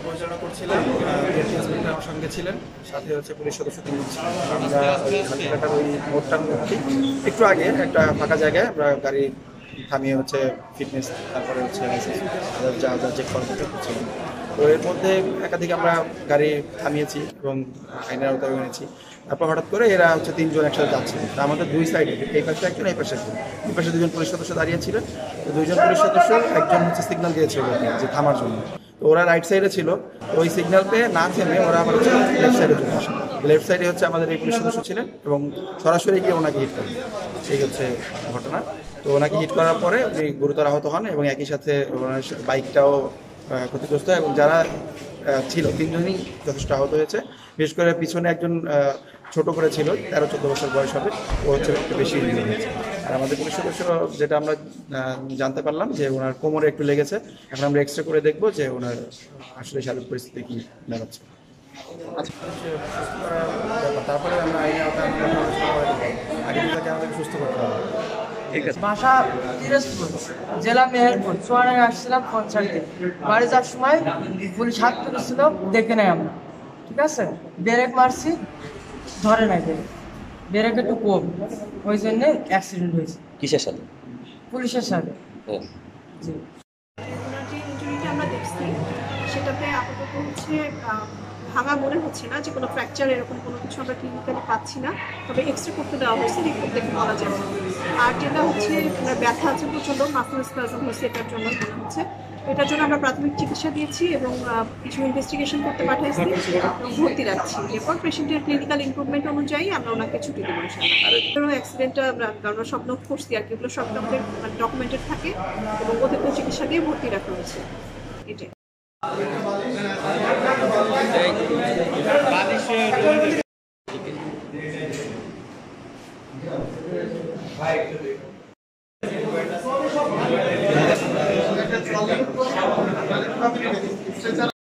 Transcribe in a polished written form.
পরিচালনা করছিলাম, আমার সঙ্গে ছিলেন, সাথে হচ্ছে পুলিশ সদস্য 3 জন ছিলেন। আমরা ওই হাতিঘাটার ওই মোড়টার মধ্যে একটু আগে একটা ফাঁকা জায়গায় আমরা গাড়ি থামিয়ে হচ্ছে ফিটনেস, তারপরে হচ্ছে যা যা চেক করা করছিলাম। তো এর মধ্যে একাধিক আমরা গাড়ি থামিয়েছি এবং আইনের আওতায় এনেছি। তারপর হঠাৎ করে এরা হচ্ছে 3 জন একসাথে যাচ্ছিল। তা আমাদের দুই সাইডে, এই পাশে একজন, এই পাশে একজন, এই পাশে 2 জন পুলিশ সদস্য দাঁড়িয়েছিলেন। তো 2 জন পুলিশ সদস্য, একজন হচ্ছে সিগন্যাল দিয়েছিল যে থামার জন্য। তো ওরা রাইট সাইডে ছিল, তো ওই সিগন্যাল পেয়ে না থেমে ওরা আবার হচ্ছে লেফট সাইডে চলে আসে। লেফট সাইডে হচ্ছে আমাদের এই পুলিশ সদস্য ছিলেন এবং সরাসরি গিয়ে ওনাকে হিট করেন। সেই হচ্ছে ঘটনা। তো ওনাকে হিট করার পরে উনি গুরুতর আহত হন এবং একই সাথে ওনার বাইকটাও ক্ষতিগ্রস্ত, এবং যারা ছিল 3 জনই যথেষ্ট আহত হয়েছে। বিশেষ করে পিছনে একজন ছোট করে ছিল, 13-14 বছর বয়স হবে, ও হচ্ছে একটু বেশি ইনজুরি হয়েছে। আর আমাদের পুলিশ সদস্য, যেটা আমরা জানতে পারলাম যে ওনার কোমরে একটু লেগেছে। এখন আমরা এক্সরে করে দেখবো যে ওনার আসলে শারীরিক পরিস্থিতি কি দাঁড়াচ্ছে। তারপরে আমরা আগে তাকে আমাদেরকে সুস্থ করতে হবে। বাসা দিনাজপুর, জেলা মেহেরপুর। চুয়াডাঙ্গায় আসছিলাম কনসার্টে। বাড়ি যাওয়ার সময় পুলিশ হাত তুলেছিল, দেখে নেই আমরা, ঠিক আছে। ব্রেক মারছি, ধরে নাই ব্রেক একটু কম, ওই জন্যে অ্যাক্সিডেন্ট হয়েছে। কিসের সাথে? পুলিশের সাথে। জি, যে ইনজুরিটা আমরা দেখছি সেটাতে আপাতত হচ্ছে ভাঙা মনে হচ্ছে না, যে কোনো ফ্র্যাকচার এরকম কোনো কিছু আমরা ক্লিনিক্যালি পাচ্ছি না। তবে এক্সরে করতে দেওয়া হয়েছে, রিপোর্ট দেখে বলা যাবে। আর যেটা হচ্ছে ব্যথা আছে প্রচণ্ড, মাসল স্পাজম হয়েছে, এটার জন্য মনে হচ্ছে। এটার জন্য আমরা প্রাথমিক চিকিৎসা দিয়েছি এবং কিছু ইনভেস্টিগেশন করতে পাঠাইছি এবং ভর্তি রাখছি। এরপর পেশেন্টের ক্লিনিক্যাল ইমপ্রুভমেন্ট অনুযায়ী আমরা ওনাকে ছুটি দেবো ইনশাআল্লাহ। অ্যাক্সিডেন্টটা আমরা সব নোট করছি আর কি, ওগুলো সব আমাদের ডকুমেন্টেড থাকে এবং ওদেরকে চিকিৎসা দিয়ে ভর্তি রাখা হয়েছে। এটাই